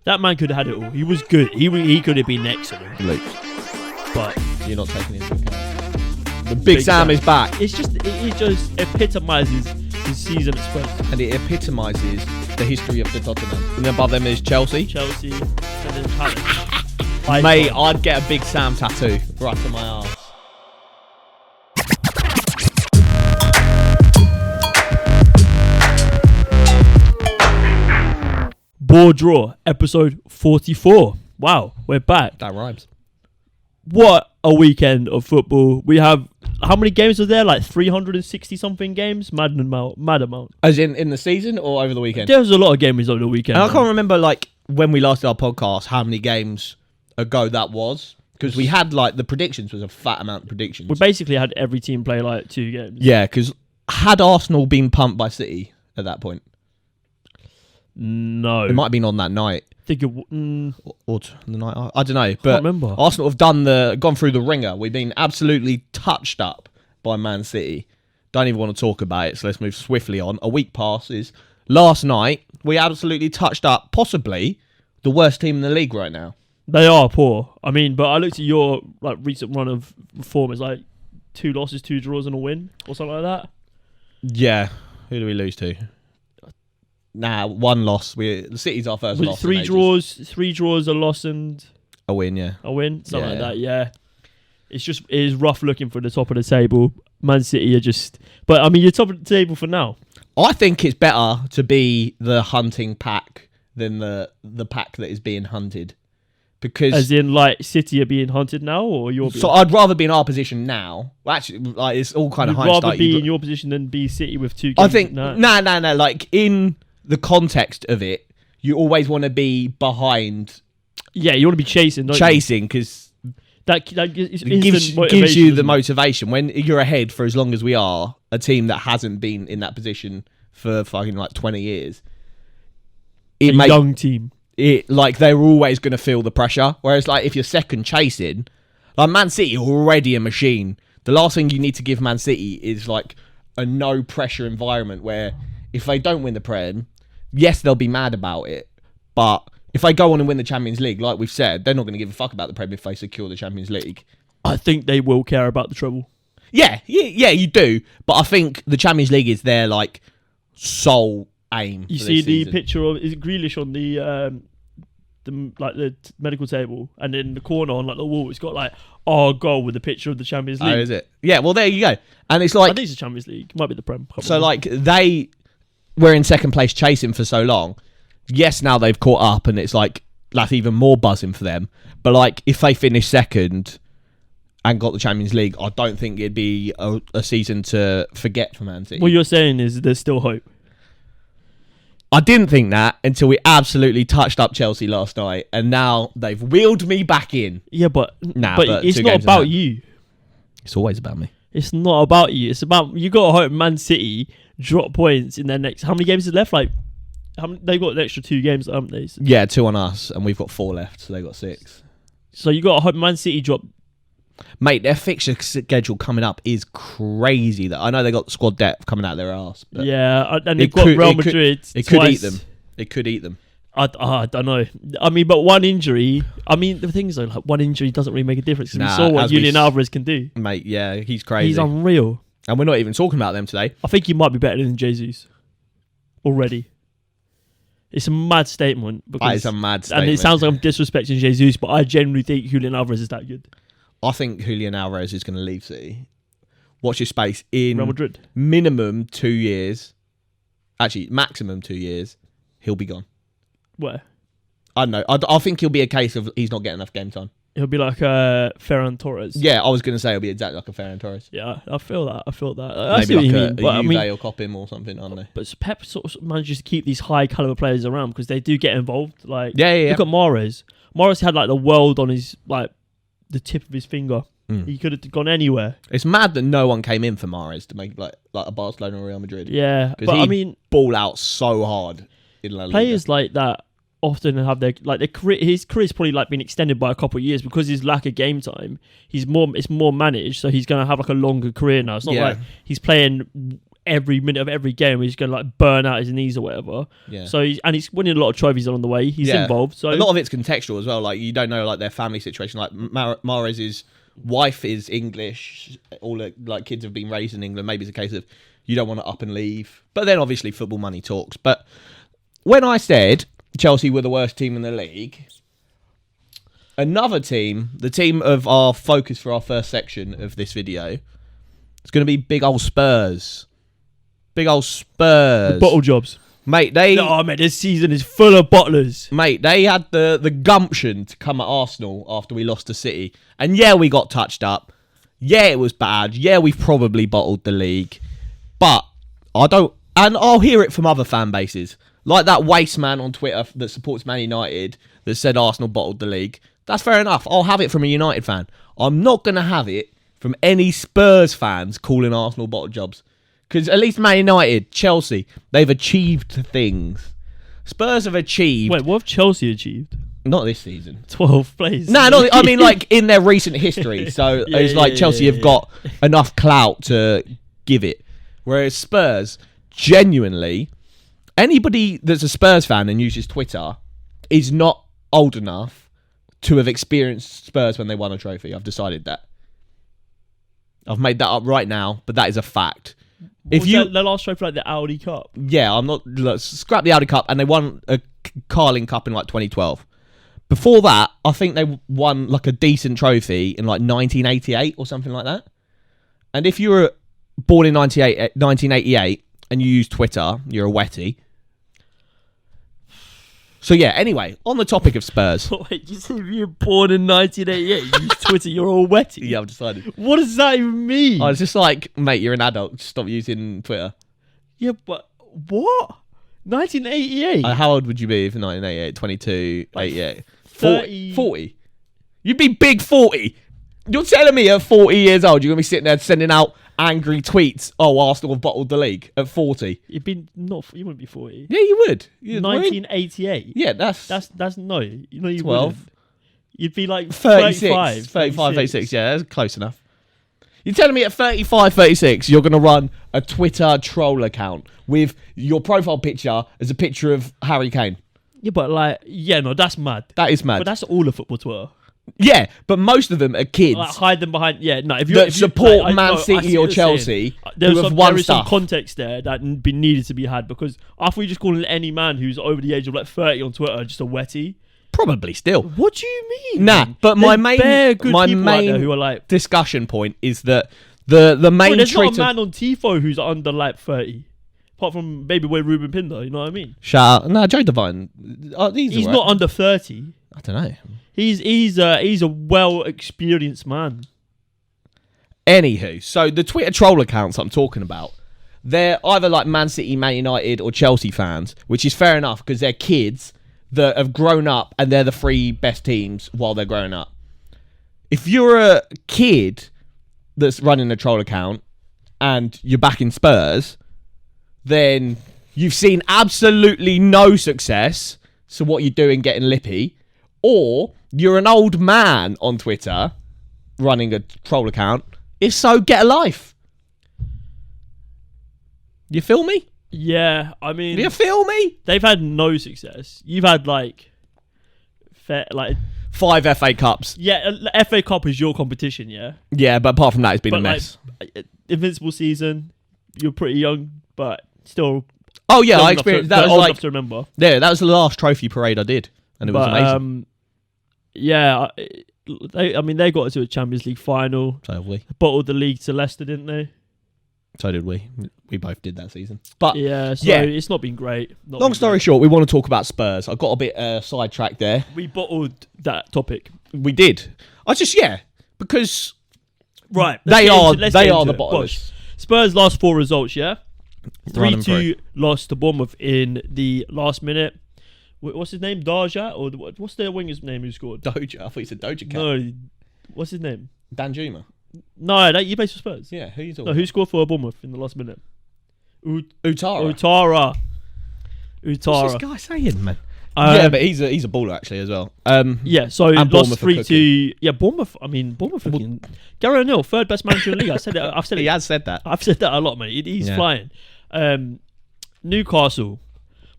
That man could have had it all. He was good. He could have been next to him. Luke, But you're not taking into account. The Big Sam is back. It just epitomises his season at Spurs. And it epitomises the history of the Tottenham. And above them is Chelsea. Chelsea and then Palace. Mate, I'd get a Big Sam tattoo right on my arse. BoreDraw, episode 44. Wow, we're back. That rhymes. What a weekend of football. We have, how many games were there? Like 360 something games? Mad amount. As in the season or over the weekend? There was a lot of games over the weekend. And I can't remember like when we last did our podcast how many games ago that was. Because we had like the predictions was a fat amount of predictions. We basically had every team play like 2 games. Yeah, because had Arsenal been pumped by City at that point? No. It might have been on that night. I think or the night. I don't know. But can't remember. Arsenal have gone through the ringer. We've been absolutely touched up by Man City. Don't even want to talk about it, so let's move swiftly on. A week passes. Last night, we absolutely touched up possibly the worst team in the league right now. They are poor. I mean, but I looked at your like recent run of form. It's like 2 losses, 2 draws and a win or something like that. Yeah. Who do we lose to? Nah, 1 loss. The City's our first loss. 3 draws, a loss and a win, yeah. A win, something like that, yeah. It is rough looking for the top of the table. Man City are just, but I mean, you're top of the table for now. I think it's better to be the hunting pack than the pack that is being hunted. Because as in, like, City are being hunted now, or you're being... So I'd rather be in our position now. Well, actually, like, it's all kind of hindsight. You'd rather be in your position than be City with 2 games. I think, no. Like, in the context of it, you always want to be behind. Yeah, you want to be chasing, don't you? Chasing, because that gives you the motivation. When you're ahead for as long as we are, a team that hasn't been in that position for fucking like 20 years. Young team. Like, they're always going to feel the pressure. Whereas, like, if you're second chasing, like, Man City are already a machine. The last thing you need to give Man City is, like, a no-pressure environment where if they don't win the Prem, yes, they'll be mad about it. But if they go on and win the Champions League, like we've said, they're not going to give a fuck about the Prem if they secure the Champions League. I think they will care about the treble. Yeah, you do. But I think the Champions League is their, like, sole aim. You see the picture of, is it Grealish on the medical table, and in the corner on like the wall, it's got like our goal with the picture of the Champions League. Oh, is it? Yeah. Well, there you go. And it's like, I think it's the Champions League. It might be the Prem. So like they were in second place chasing for so long. Yes, now they've caught up, and it's like that's even more buzzing for them. But like if they finish second and got the Champions League, I don't think it'd be a season to forget for Man City. What you're saying is there's still hope. I didn't think that until we absolutely touched up Chelsea last night, and now they've wheeled me back in. Yeah, but it's not about you. It's always about me. It's not about you. It's about, you got to hope Man City drop points in their next. How many games is left? Like, they've got an extra 2 games, haven't they? Yeah, 2 on us, and we've got 4 left, so they've got 6. So you got to hope Man City drop. Mate, their fixture schedule coming up is crazy. That I know they got squad depth coming out their arse. Yeah, and they've got Real Madrid. It could eat them. It could eat them. I don't know. I mean, but one injury. I mean, the thing is, though, like, one injury doesn't really make a difference. We saw what Julian Alvarez can do. Mate, yeah, he's crazy. He's unreal. And we're not even talking about them today. I think he might be better than Jesus already. It's a mad statement. That is a mad statement. And it sounds like I'm disrespecting Jesus, but I genuinely think Julian Alvarez is that good. I think Julian Alvarez is going to leave City. Watch his space in Real Madrid. Minimum 2 years. Actually, maximum 2 years. He'll be gone. Where? I don't know. I think he'll be a case of he's not getting enough game time. He'll be like Ferran Torres. Yeah, I was going to say he'll be exactly like a Ferran Torres. Yeah, I feel that. Maybe like a Juve will cop him or something, I don't know. But Pep sort of manages to keep these high caliber players around because they do get involved. Like, yeah. Look at Mahrez. Mahrez had like the world on his, like, the tip of his finger. He could have gone anywhere. It's mad that no one came in for Mahrez to make like a Barcelona or Real Madrid. Yeah, but I mean, ball out so hard in La Liga. Players like that often have their career. His career's probably like been extended by a couple of years because his lack of game time. It's more managed, so he's going to have like a longer career now. It's not like he's playing every minute of every game he's going to like burn out his knees or whatever. Yeah. So he's winning a lot of trophies along the way. He's involved. So a lot of it's contextual as well. Like you don't know like their family situation. Like Mahrez's wife is English. All the like kids have been raised in England. Maybe it's a case of you don't want to up and leave. But then obviously football money talks. But when I said Chelsea were the worst team in the league, another team, the team of our focus for our first section of this video, it's going to be big old Spurs. Big old Spurs. Bottle jobs. Mate, this season is full of bottlers. Mate, they had the gumption to come at Arsenal after we lost to City. And yeah, we got touched up. Yeah, it was bad. Yeah, we've probably bottled the league. But I'll hear it from other fan bases. Like that waste man on Twitter that supports Man United that said Arsenal bottled the league. That's fair enough. I'll have it from a United fan. I'm not going to have it from any Spurs fans calling Arsenal bottle jobs. Because at least Man United, Chelsea, they've achieved things. Spurs have achieved... Wait, what have Chelsea achieved? Not this season. 12th place. No, I mean like in their recent history. So it's like Chelsea have got enough clout to give it. Whereas Spurs, genuinely, anybody that's a Spurs fan and uses Twitter is not old enough to have experienced Spurs when they won a trophy. I've decided that. I've made that up right now, but that is a fact. If you the last trophy, like the Audi Cup. Yeah, let's scrap the Audi Cup, and they won a Carling Cup in like 2012. Before that, I think they won like a decent trophy in like 1988 or something like that. And if you were born in 1988 and you use Twitter, you're a wetty. So yeah, anyway, on the topic of Spurs. Wait, you said if you're born in 1988, you use Twitter, you're all wetty? Yeah, I've decided. What does that even mean? I was just like, mate, you're an adult. Stop using Twitter. Yeah, but what? 1988? How old would you be if 1988? 22, like 88? 30. 40? You'd be big 40. You're telling me at 40 years old, you're going to be sitting there sending out angry tweets. Oh, Arsenal have bottled the league at 40. You wouldn't be 40. Yeah, you would. 1988. Yeah, that's no. You 12. Wouldn't. You'd be like 35, 36. Yeah, that's close enough. You're telling me at 35, 36, you're going to run a Twitter troll account with your profile picture as a picture of Harry Kane? Yeah, but that's mad. That is mad. But that's all of football Twitter. Yeah, but most of them are kids. Like hide them behind. Yeah, no. If you support Man City or Chelsea, there is some context there that needed to be had, because after you just calling any man who's over the age of like 30 on Twitter just a wetty. Probably still. What do you mean? Nah, but my main who are like discussion point is that the main. There's not a man on Tifo who's under like 30. Apart from maybe Ruben Pinder, you know what I mean? Shout out. No, Joe Devine. He's not under 30. I don't know. He's a well experienced man. Anywho, so the Twitter troll accounts I'm talking about, they're either like Man City, Man United, or Chelsea fans, which is fair enough because they're kids that have grown up and they're the three best teams while they're growing up. If you're a kid that's running a troll account and you're backing Spurs, then you've seen absolutely no success. So what you're doing, getting lippy, or you're an old man on Twitter running a troll account. If so, get a life. You feel me? Yeah, I mean, you feel me? They've had no success. You've had like 5 FA Cups. Yeah, FA Cup is your competition. Yeah. Yeah, but apart from that, it's been a mess. Like, Invincible season. You're pretty young, but still. Oh yeah, I experienced that. Old enough to remember. Yeah, that was the last trophy parade I did, and it was amazing. Yeah, they got to a Champions League final. So have we. Bottled the league to Leicester, didn't they? So did we. We both did that season. But yeah, it's not been great. Long story short, we want to talk about Spurs. I got a bit sidetracked there. We bottled that topic. We did. Because right, they are the bottlers. Spurs' last 4 results, yeah. 3-2 loss to Bournemouth in the last minute. What's his name? Darja? Or what's their winger's name who scored? Doja. I thought you said Doja Cat. No. What's his name? Danjuma. No, he plays for Spurs. Yeah, who are you talking about? Who scored for Bournemouth in the last minute? Utara. Utara. What's this guy saying, man? Yeah, but he's a baller actually as well. Yeah, so and lost Bournemouth are 3-2. Yeah, Bournemouth. I mean, Bournemouth. Gary O'Neill, third best manager in the league. I've said he it. has said that. I've said that a lot, mate. He's flying. Newcastle.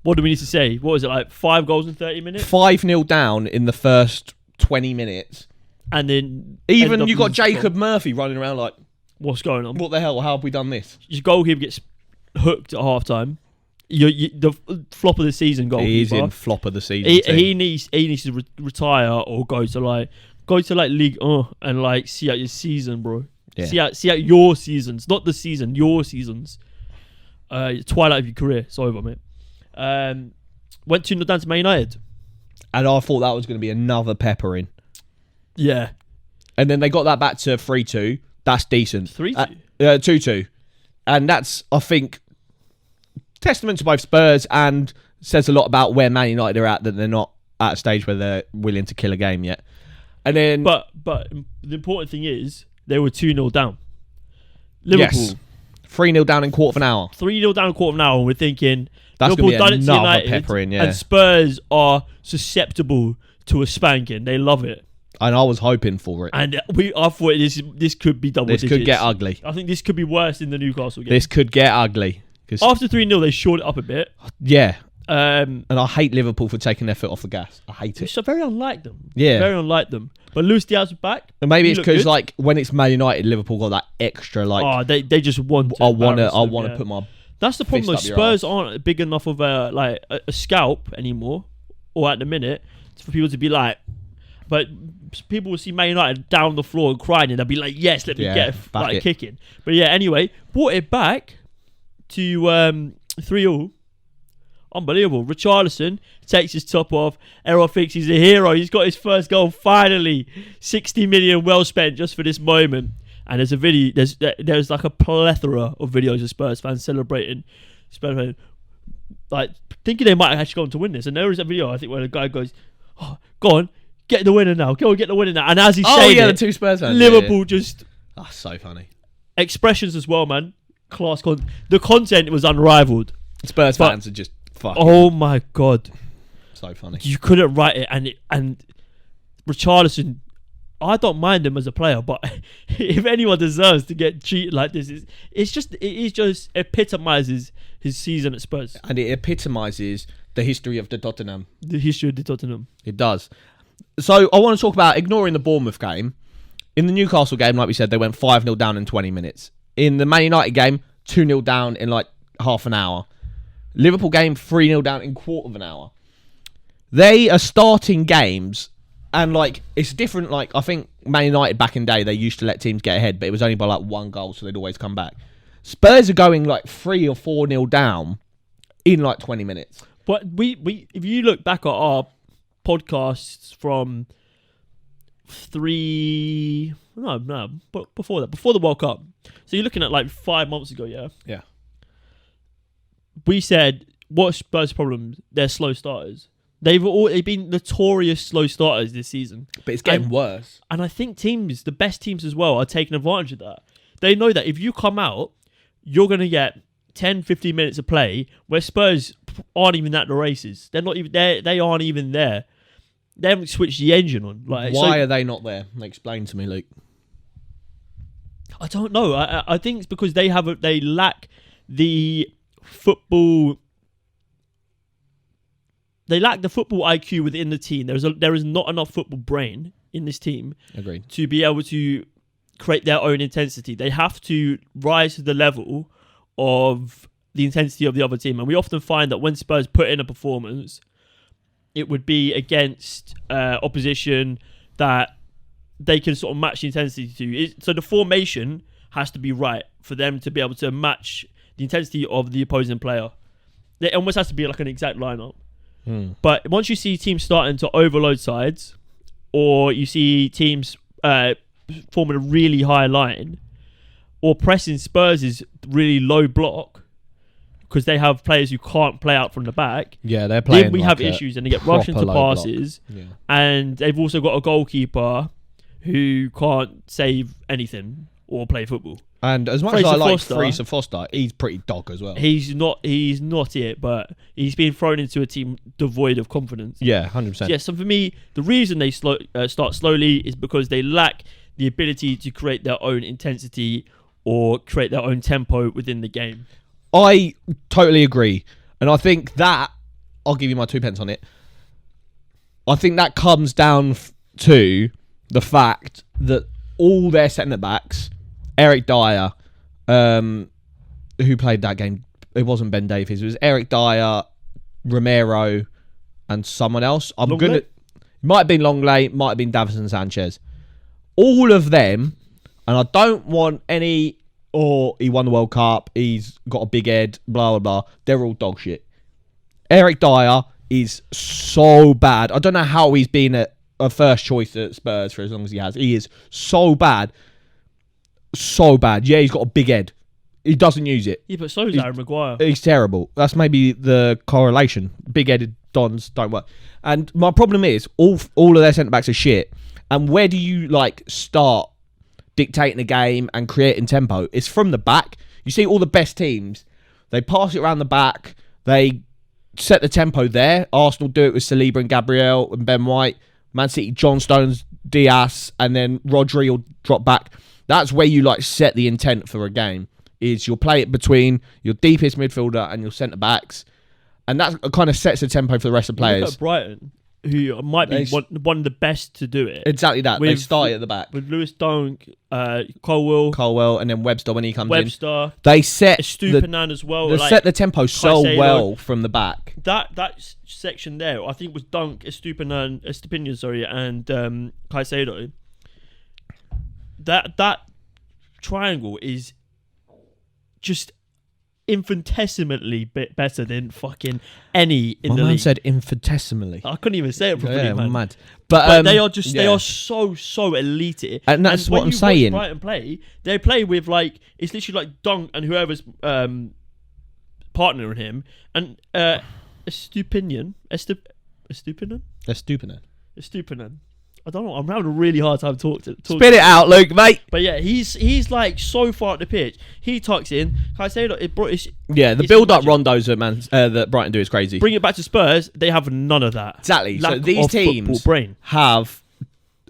What do we need to say? What was it, like 5 goals in 30 minutes? 5-0 down in the first 20 minutes. And then even you got Jacob Murphy running around like, what's going on? What the hell? How have we done this? Your goalkeeper gets hooked at half time. The flop of the season goalkeeper. He's in flop of the season. He needs to retire or go to League and like see out your season, bro. Yeah. See out your seasons, not the season, your seasons. Twilight of your career. It's over, mate. Went 2-0 down to Man United. And I thought that was going to be another peppering. Yeah. And then they got that back to 3-2. That's decent. 3-2? 2-2. And that's, I think, testament to both Spurs and says a lot about where Man United are at, that they're not at a stage where they're willing to kill a game yet. And then... But the important thing is they were 2-0 down. Liverpool. Yes. 3-0 down in quarter of an hour. 3-0 down in quarter of an hour, and we're thinking... That's going to be another United, peppering, yeah. And Spurs are susceptible to a spanking. They love it. And I was hoping for it. And I thought this could be double digits. This could get ugly. I think this could be worse in the Newcastle game. This could get ugly. After 3-0, they shored it up a bit. Yeah. And I hate Liverpool for taking their foot off the gas. I hate it. It's very unlike them. Yeah. Very unlike them. But Luis Diaz was back. And maybe it's because like when it's Man United, Liverpool got that extra like... Oh, they just want to... I want to put my... That's the problem though. Spurs aren't big enough of a scalp anymore, or at the minute, for people to be like... But people will see Man United down the floor and crying, and they'll be like, "Yes, let me get kicking." But yeah, anyway, brought it back to 3-0. Unbelievable. Richarlison takes his top off. Errol thinks he's a hero. He's got his first goal finally. 60 million well spent just for this moment. And there's a video. There's like a plethora of videos of Spurs fans celebrating. Spurs fans, like thinking they might have actually gone to win this. And there is a video I think where the guy goes, "Oh, go on. Get the winner now. Go and get the winner now." And as he's saying the two Spurs fans. Liverpool just... Oh, so funny. Expressions as well, man. Class the content was unrivaled. Spurs fans are just fucking... Oh, my God. So funny. You couldn't write it. And Richarlison, I don't mind him as a player, but if anyone deserves to get treated like this, it just epitomises his season at Spurs. And it epitomises the history of the Tottenham. The history of the Tottenham. It does. So I want to talk about ignoring the Bournemouth game. In the Newcastle game, like we said, they went 5-0 down in 20 minutes. In the Man United game, 2-0 down in like half an hour. Liverpool game, 3-0 down in quarter of an hour. They are starting games, and like it's different. Like I think Man United back in the day, they used to let teams get ahead, but it was only by like 1 goal, so they'd always come back. Spurs are going like 3 or 4-0 down in like 20 minutes. But we if you look back at our podcasts from but before the World Cup, so you're looking at like 5 months ago, yeah, we said what's Spurs' problem? They're slow starters. They've been notorious slow starters this season, but it's getting worse. And I think the best teams as well, are taking advantage of that. They know that if you come out, you're going to get 10-15 minutes of play where Spurs aren't even at the races. They're not even there. They aren't even there. They haven't switched the engine on. Why are they not there? Explain to me, Luke. I don't know. I think it's because they lack the football. They lack the football IQ within the team. There is not enough football brain in this team. Agreed. To be able to create their own intensity. They have to rise to the level of the intensity of the other team. And we often find that when Spurs put in a performance, it would be against opposition that they can sort of match the intensity to. So the formation has to be right for them to be able to match the intensity of the opposing player. It almost has to be like an exact lineup. But once you see teams starting to overload sides, or you see teams forming a really high line, or pressing Spurs' really low block, because they have players who can't play out from the back. Yeah, they're playing. Then we have issues, and they get rushed into passes. Yeah. And they've also got a goalkeeper who can't save anything or play football. And as much as I like Fraser Foster, he's pretty dog as well. He's not it, but he's been thrown into a team devoid of confidence. Yeah, 100%. Yeah, so for me, the reason they start slowly is because they lack the ability to create their own intensity or create their own tempo within the game. I totally agree. And I think that, I'll give you my 2 pence on it. I think that comes down to the fact that all their centre-backs, Eric Dyer, who played that game, it wasn't Ben Davies, it was Eric Dyer, Romero, and someone else. It might have been Longley, might have been Davison Sanchez. All of them, and I don't want any, he won the World Cup, he's got a big head, blah, blah, blah. They're all dog shit. Eric Dyer is so bad. I don't know how he's been a first choice at Spurs for as long as he has. He is so bad. So bad. Yeah, he's got a big head. He doesn't use it. Yeah, but so is Aaron Maguire. He's terrible. That's maybe the correlation. Big-headed Dons don't work. And my problem is, all of their centre-backs are shit. And where do you start dictating the game and creating tempo? It's from the back. You see all the best teams, they pass it around the back. They set the tempo there. Arsenal do it with Saliba and Gabriel and Ben White. Man City, John Stones, Diaz, and then Rodri will drop back. That's where you set the intent for a game. Is you'll play it between your deepest midfielder and your centre backs, and that kind of sets the tempo for the rest of the players. Look at Brighton, who might be one of the best to do it. Exactly that. They start at the back with Lewis Dunk, Colwell, and then Webster when he comes in. They set Estupiñán as well. They set the tempo so well from the back. That section there, I think, was Dunk, Estupiñán, and Caicedo. That triangle is just infinitesimally better than fucking any in the league. My man said infinitesimally. I couldn't even say it properly, man. Mad. But they are they are so elite. And that's what I'm saying. When you watch Brighton play, they play with it's literally Dunk and whoever's partnering him, and Estupiñán. I don't know. I'm having a really hard time talking. Spit it out, Luke, mate. But yeah, he's so far up the pitch. He tucks in. Caicedo, the build-up rondos that Brighton do is crazy. Bring it back to Spurs. They have none of that. Exactly. So these teams have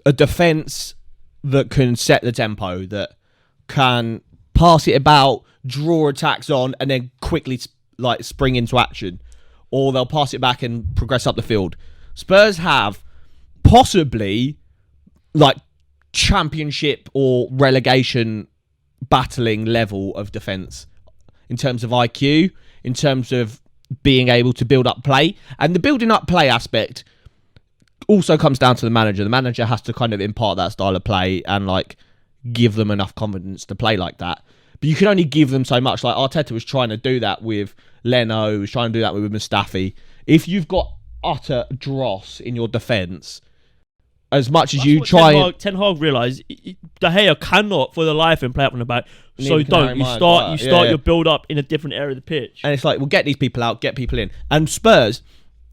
a defence that can set the tempo, that can pass it about, draw attacks on, and then quickly spring into action, or they'll pass it back and progress up the field. Spurs have possibly championship or relegation battling level of defence in terms of IQ, in terms of being able to build up play. And the building up play aspect also comes down to the manager. The manager has to kind of impart that style of play and give them enough confidence to play like that. But you can only give them so much. Arteta was trying to do that with Leno, was trying to do that with Mustafi. If you've got utter dross in your defence, as much as you try... Ten Hag realised De Gea cannot for the life and play up on the back. So don't. You start your build-up in a different area of the pitch. And it's we'll get these people out, get people in. And Spurs,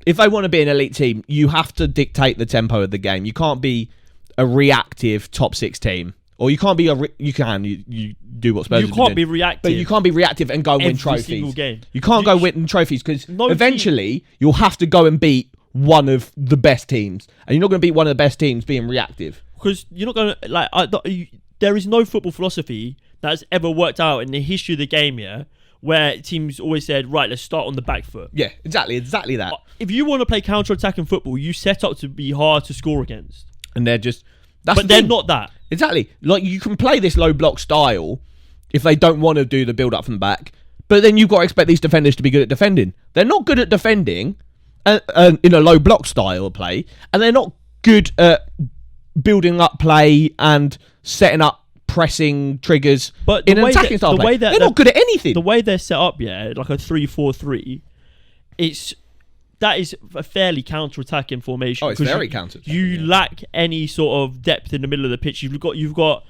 if they want to be an elite team, you have to dictate the tempo of the game. You can't be a reactive top six team. Or you can't be you do what Spurs do. You can't be reactive. But you can't be reactive and go and win trophies. Single game. You can't go win trophies because eventually you'll have to go and beat one of the best teams, and you're not going to beat one of the best teams being reactive, because you're not going to there is no football philosophy that's ever worked out in the history of the game where teams always said, right, let's start on the back foot. Yeah, exactly that. If you want to play counter-attacking football, you set up to be hard to score against, and they're not that. Exactly. You can play this low block style if they don't want to do the build up from the back, but then you've got to expect these defenders to be good at defending. They're not good at defending in a low block style of play, and they're not good at building up play and setting up pressing triggers. But in an attacking style play, they're not good at anything. The way they're set up, like a 3-4-3, that is a fairly counter-attacking formation. Oh, it's very counter-attacking. You lack any sort of depth in the middle of the pitch. You've got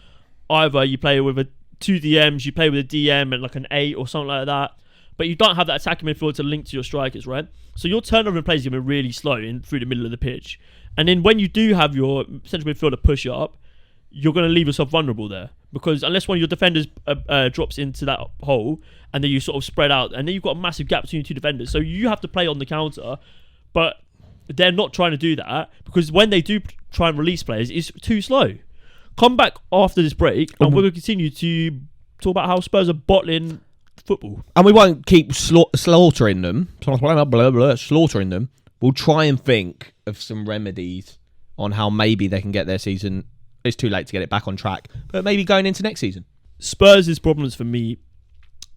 either you play with two DMs, you play with a DM and an 8 or something like that, but you don't have that attacking midfield to link to your strikers, right? So your turnover in play is going to be really slow through the middle of the pitch. And then when you do have your central midfielder push up, you're going to leave yourself vulnerable there. Because unless one of your defenders drops into that hole, and then you sort of spread out, and then you've got a massive gap between 2 defenders. So you have to play on the counter, but they're not trying to do that, because when they do try and release players, it's too slow. Come back after this break, and we're going to continue to talk about how Spurs are bottling football. And we won't keep slaughtering them. Slaughtering them. We'll try and think of some remedies on how maybe they can get their season. It's too late to get it back on track, but maybe going into next season. Spurs' problems for me,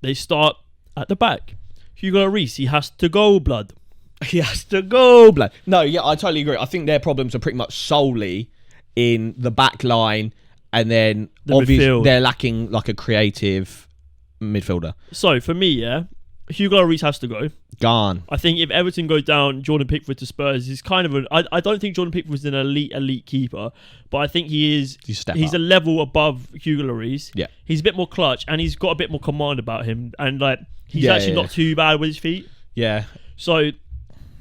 they start at the back. Hugo Lloris, he has to go, blood. He has to go, blood. No, yeah, I totally agree. I think their problems are pretty much solely in the back line, and then obviously they're lacking like a creative midfielder. So for me, yeah, Hugo Lloris has to go. Gone. I think if Everton goes down, Jordan Pickford to Spurs is kind of I don't think Jordan Pickford's an elite keeper, but I think he is. He's a level above Hugo Lloris. Yeah. He's a bit more clutch, and he's got a bit more command about him, and like he's actually not too bad with his feet. Yeah. So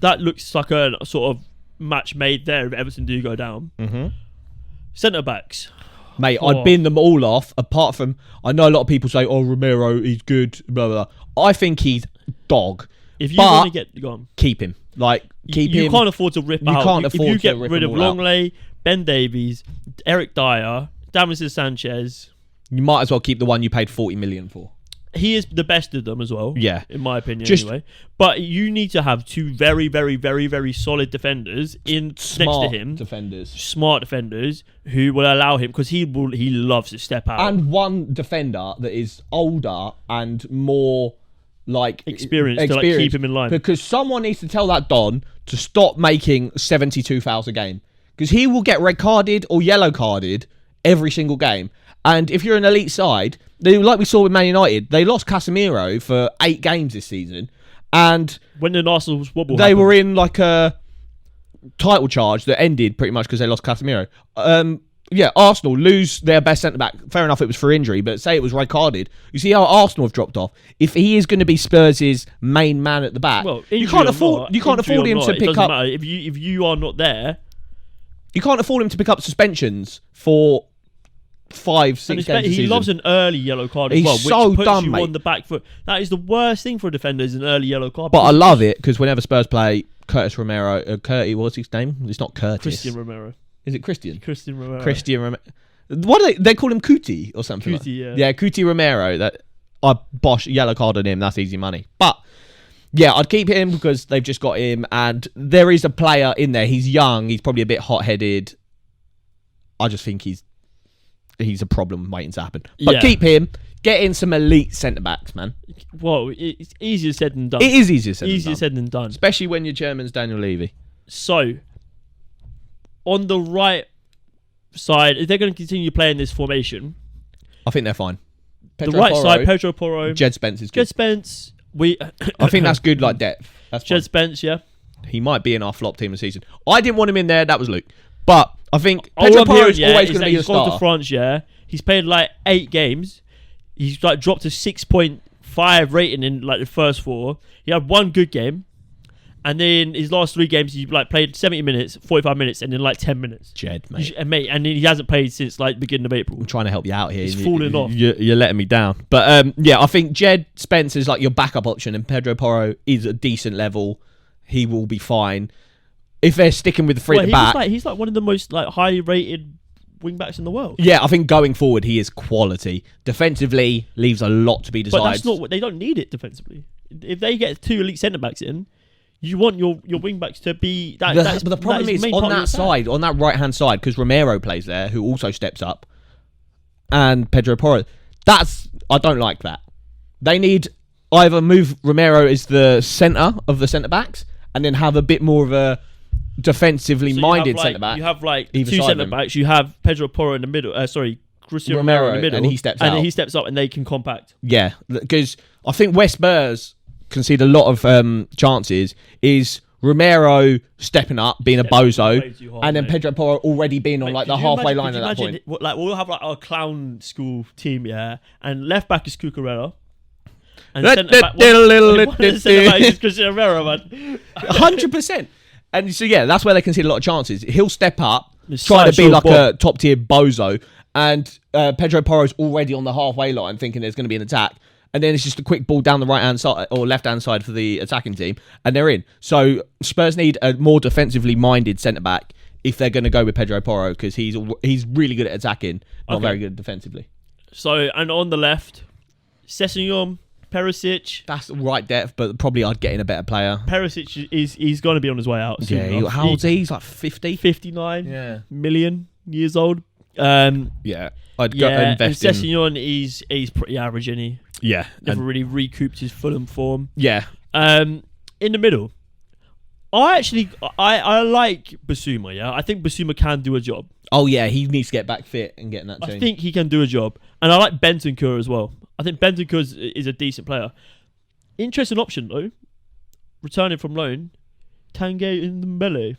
that looks like a sort of match made there if Everton do go down. Mm-hmm. Centre backs. Mate, I'd bin them all off, apart from, I know a lot of people say, oh, Romero, he's good, blah, blah, blah. I think he's dog. If you want to get gone, keep him. Like, keep him. You can't afford to rip out. You can't afford to rip If you get rid of them all Longley, Ben Davies, Eric Dyer, Davinson Sanchez, you might as well keep the one you paid 40 million for. He is the best of them as well. Yeah. In my opinion, anyway. But you need to have 2 very, very, very, very solid defenders next to him. Smart defenders who will allow him, because he loves to step out. And one defender that is older and more like experienced to like keep him in line. Because someone needs to tell that Don to stop making 72 fouls a game. Because he will get red carded or yellow carded every single game. And if you're an elite side, like we saw with Man United, they lost Casemiro for 8 games this season. And when the Arsenal's wobble they were in like a title charge that ended pretty much because they lost Casemiro. Arsenal lose their best centre-back. Fair enough, it was for injury, but say it was red carded. You see how Arsenal have dropped off. If he is going to be Spurs' main man at the back, you can't afford him to pick up. Matter. If you are not there, you can't afford him to pick up suspensions for 5-6 games. He loves an early yellow card as well, which puts you on the back foot. That is the worst thing for a defender, is an early yellow card. But I love it because whenever Spurs play Curtis Romero, what's his name? It's not Curtis. Christian Romero. Is it Christian? Christian Romero. What do they call him? Cootie or something? Cootie, yeah. Yeah, Cootie Romero. That Bosch yellow card on him. That's easy money. But yeah, I'd keep him because they've just got him, and there is a player in there. He's young. He's probably a bit hot-headed. I just think he's a problem waiting to happen. But keep him. Get in some elite centre-backs, man. Well, it's easier said than done. It is easier said than done. Especially when your chairman's Daniel Levy. So, on the right side, if they're going to continue playing this formation, I think they're fine. Side, Pedro Porro. Jed Spence is good. Jed Spence. I think that's good, like depth. That's Jed Spence, yeah. He might be in our flop team this season. I didn't want him in there. That was Luke. But I think Pedro Porro is always going to be the starter. He's gone to France, yeah. He's played like 8 games. He's like dropped to 6.5 rating in like the first 4. He had 1 good game, and then his last 3 games he like played 70 minutes, 45 minutes, and then like 10 minutes. Jed, mate, and he hasn't played since like the beginning of April. I'm trying to help you out here. He's falling off. You're letting me down. But I think Jed Spence is like your backup option, and Pedro Porro is a decent level. He will be fine if they're sticking with the 3 at the back. He's like one of the most like high rated wing backs in the world. Yeah, I think going forward he is quality. Defensively leaves a lot to be desired. But that's not what they don't need it defensively. If they get 2 elite centre backs in, you want your wing backs to be that. But the problem is on that side, on that right hand side, because Romero plays there, who also steps up, and Pedro Porro. I don't like that. They need either move Romero as the centre of the centre backs, and then have a bit more of a defensively minded centre back. You have like 2 centre backs. You have Pedro Porro in the middle. Cristiano Romero in the middle, and he steps out. And then he steps up, and they can compact. Yeah, because I think West Spurs concede a lot of chances. Is Romero stepping up, being a bozo, and then Pedro Porro already being on like the halfway line at that point. Like we'll have like our clown school team, yeah, and left back is Cucurella. And centre back is Cristiano Romero, man. 100%. And so yeah, that's where they concede a lot of chances. He'll step up, try to be like a top tier bozo, and Pedro Porro's already on the halfway line thinking there's going to be an attack, and then it's just a quick ball down the right-hand side or left-hand side for the attacking team, and they're in. So Spurs need a more defensively minded centre-back if they're going to go with Pedro Porro, because he's really good at attacking, not very good defensively. So, and on the left, Sessegnon, Perisic. That's the right depth, but probably I'd get in a better player. Perisic he's going to be on his way out soon Yeah, enough. how old is he? He's like 50? 59 million years old. Yeah, I'd go invest and in... Sessegnon, he's pretty average, isn't he? Yeah. Never really recouped his Fulham form. Yeah. In the middle, I like Basuma, yeah? I think Basuma can do a job. Oh, yeah, he needs to get back fit and get in that team. I think he can do a job. And I like Bentancur as well. I think Bentancur is a decent player. Interesting option, though. Returning from loan, Tanguy Ndombele.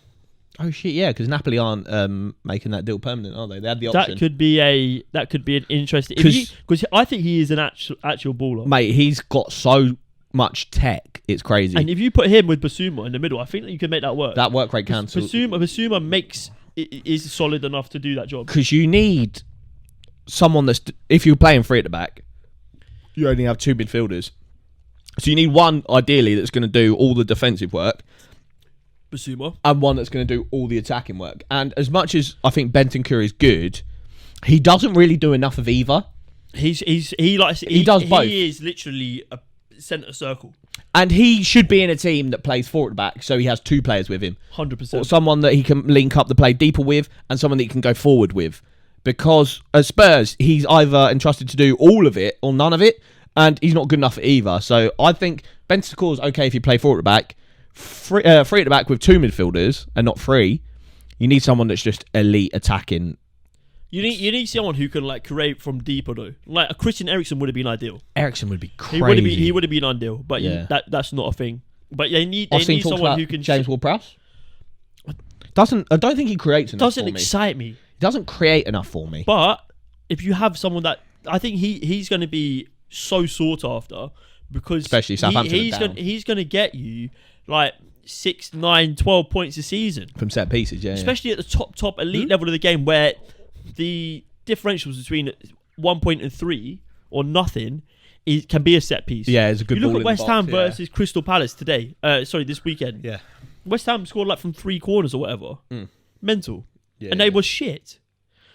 Oh, shit, yeah, because Napoli aren't making that deal permanent, are they? They had the option. That could be an interesting... Because I think he is an actual baller. Mate, he's got so much tech, it's crazy. And if you put him with Basuma in the middle, I think that you can make that work. That work rate cancels. Basuma is solid enough to do that job. Because you need someone that's... If you're playing three at the back, you only have two midfielders. So you need one, ideally, that's going to do all the defensive work. Basuma. And one that's going to do all the attacking work. And as much as I think Bentancur is good, he doesn't really do enough of either. He does both. He is literally a centre circle. And he should be in a team that plays forward at back, so he has two players with him. 100%. Or someone that he can link up the play deeper with, and someone that he can go forward with. Because at Spurs, he's either entrusted to do all of it or none of it, and he's not good enough at either. So I think Bentancur's okay if you play forward at back. Free at the back with two midfielders, and not three. You need someone that's just elite attacking. You need someone who can like create from deeper though. Like a Christian Eriksen would have been ideal. Eriksen would be crazy. He would have been ideal, but Yeah. that's not a thing. But they need Talks someone about who can. James Ward-Prowse. I don't think he creates enough. Doesn't for me. excite me. He doesn't create enough for me. But if you have someone that I think he's going to be so sought after, because especially Southampton. He's going to get you like 6, 9, 12 points a season From set pieces, yeah. Especially at the top elite level of the game, where the differentials between 1 point and 3 or nothing can be a set piece. Yeah, it's a good You ball look in at West the box, Ham versus Crystal Palace today. This weekend. Yeah. West Ham scored like from 3 corners or whatever. Mental. Yeah, and they were shit.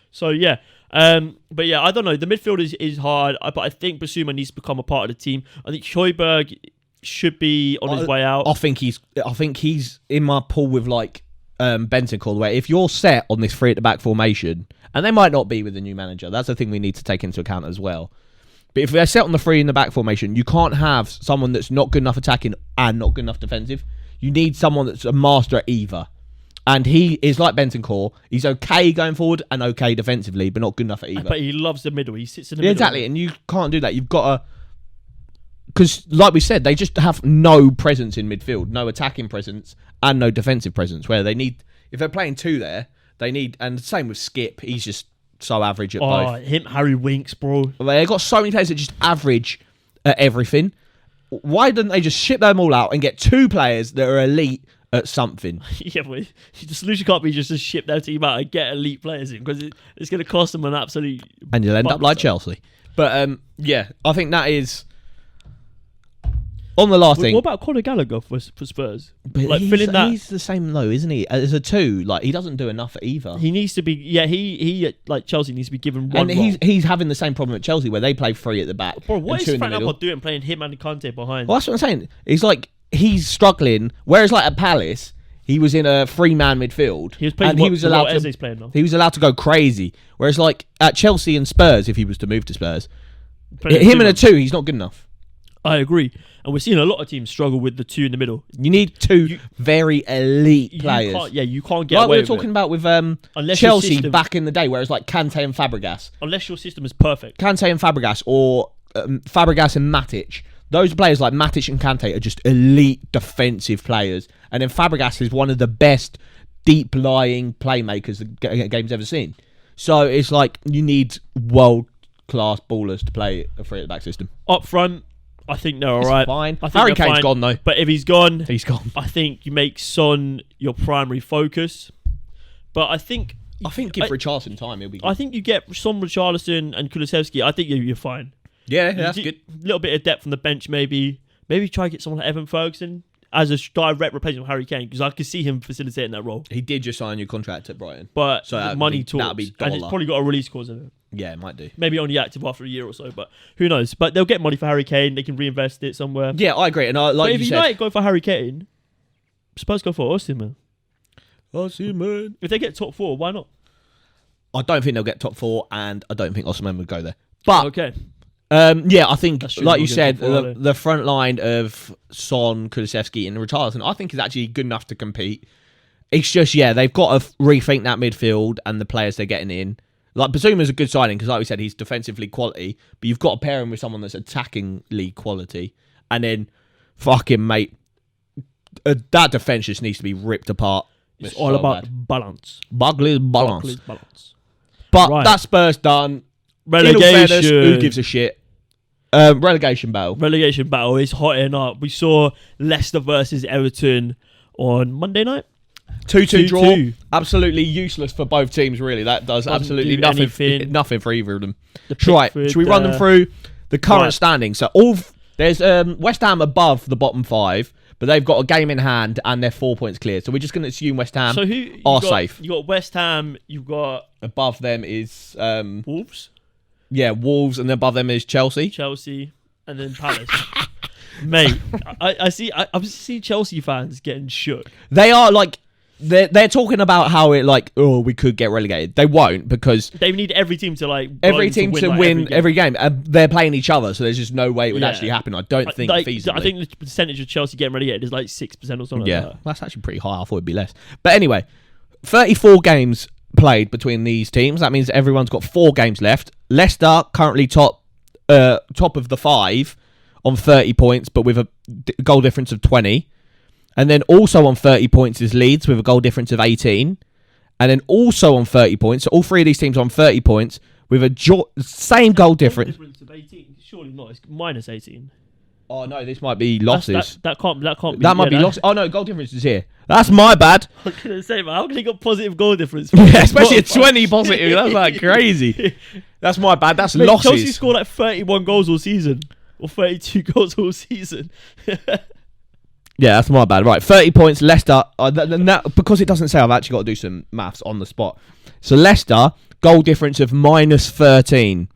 So yeah. But yeah, I don't know. The midfield is hard, but I think Basuma needs to become a part of the team. I think Højbjerg should be on his way out. I think he's in my pool with like Bentancur, where if you're set on this three at the back formation, and they might not be with the new manager, that's the thing we need to take into account as well. But if they're set on the three in the back formation, you can't have someone that's not good enough attacking and not good enough defensive. You need someone that's a master at either. And he is like Bentancur. He's okay going forward and okay defensively, but not good enough at either. But he loves the middle. He sits in the middle. Exactly. And you can't do that. You've got to... Because, like we said, they just have no presence in midfield. No attacking presence and no defensive presence. Where they need... If they're playing two there, they need... And the same with Skip. He's just so average at both. Harry Winks, bro. They've got so many players that just average at everything. Why don't they just ship them all out and get two players that are elite at something? Yeah, but the solution can't be just to ship their team out and get elite players in, because it's going to cost them an absolute... And you'll end up like Chelsea. But, yeah, I think that is... On the last thing... What about Conor Gallagher for Spurs? But like he's the same though, isn't he? As a two, like he doesn't do enough either. He needs to be... Yeah, he like Chelsea needs to be given one And he's having the same problem at Chelsea, where they play three at the back. Bro, what is Frank Lampard doing playing him and Kante behind? Well, that's what I'm saying. It's like he's struggling, whereas like at Palace... He was in a 3-man midfield. He was playing and he was allowed Eze's playing now. He was allowed to go crazy. Whereas like at Chelsea and Spurs, if he was to move to Spurs, him and a two, he's not good enough. I agree. And we're seeing a lot of teams struggle with the two in the middle. You need two very elite players. You can't get like away we were with talking it. about with Chelsea back in the day, where it's like Kante and Fabregas. Unless your system is perfect. Kante and Fabregas, or Fabregas and Matic. Those players like Matic and Kante are just elite defensive players. And then Fabregas is one of the best deep-lying playmakers the game's ever seen. So it's like you need world-class ballers to play a three-at-the-back system. Up front, I think they're all right. Fine. Harry Kane's gone, though. But if he's gone, he's gone. I think you make Son your primary focus. But I think I think give Richarlison time, he'll be good. I think you get some Richarlison and Kulusevski. I think you're fine. Yeah, that's good. A little bit of depth on the bench, maybe. Maybe try to get someone like Evan Ferguson as a direct replacement of Harry Kane, because I could see him facilitating that role. He did just sign a new contract at Brighton. But so money talks. That'll be and it's probably got a release clause in it. Yeah, it might do. Maybe only active after a year or so, but who knows? But they'll get money for Harry Kane. They can reinvest it somewhere. Yeah, I agree. And like if you United said, go for Harry Kane, Spurs go for Austin, man. Osimhen. If they get top 4, why not? I don't think they'll get top 4, and I don't think Osimhen would go there. But okay. Yeah, I think, That's true, like we'll you get said, top 4, are they? the front line of Son, Kulusevski, and Richarlison, I think is actually good enough to compete. It's just, they've got to rethink that midfield and the players they're getting in. Like, Bazuma's a good signing because, like we said, he's defensively quality, but you've got to pair him with someone that's attackingly quality. And then, fucking, mate, that defence just needs to be ripped apart. It's all about balance. Bugley's balance. Buckley's balance. But Right. that Spurs done. Relegation. In all fairness, who gives a shit? Relegation battle. Relegation battle is hotting up. We saw Leicester versus Everton on Monday night. 2-2 draw. 2-2. Absolutely useless for both teams, really. That does Doesn't absolutely do nothing. anything. Nothing for either of them. The Right. Pickford, Should we run them through the current right. standing? So there's West Ham above the bottom 5, but they've got a game in hand and they're 4 points clear. So we're just going to assume West Ham So who are safe. You got West Ham. You've got Above them is Wolves, Wolves, and above them is Chelsea. Chelsea, and then Palace. Mate, I see Chelsea fans getting shook. They are like they're talking about how it we could get relegated. They won't, because They need every team to win every game. They're playing each other, so there's just no way it would actually happen. I don't think feasibly. I think the percentage of Chelsea getting relegated is like 6% or something. Yeah, like that. that's actually pretty high. I thought it'd be less. But anyway, 34 games played between these teams. That means everyone's got 4 games left. Leicester currently top of the 5 on 30 points, but with a goal difference of 20. And then also on 30 points is Leeds with a goal difference of 18. And then also on 30 points, so all 3 of these teams are on 30 points with a same goal difference. Difference of 18. Surely not. It's minus 18. Oh no, this might be losses. That can't be. That might be losses. Oh no, goal difference is here. That's my bad. I couldn't say, man. How can he got positive goal difference? Yeah, especially a 20 positive. That's like crazy. That's my bad. That's losses. Chelsea scored like 31 goals all season. Or 32 goals all season. Yeah, that's my bad. Right, 30 points, Leicester. Because it doesn't say, I've actually got to do some maths on the spot. So Leicester, goal difference of minus 13.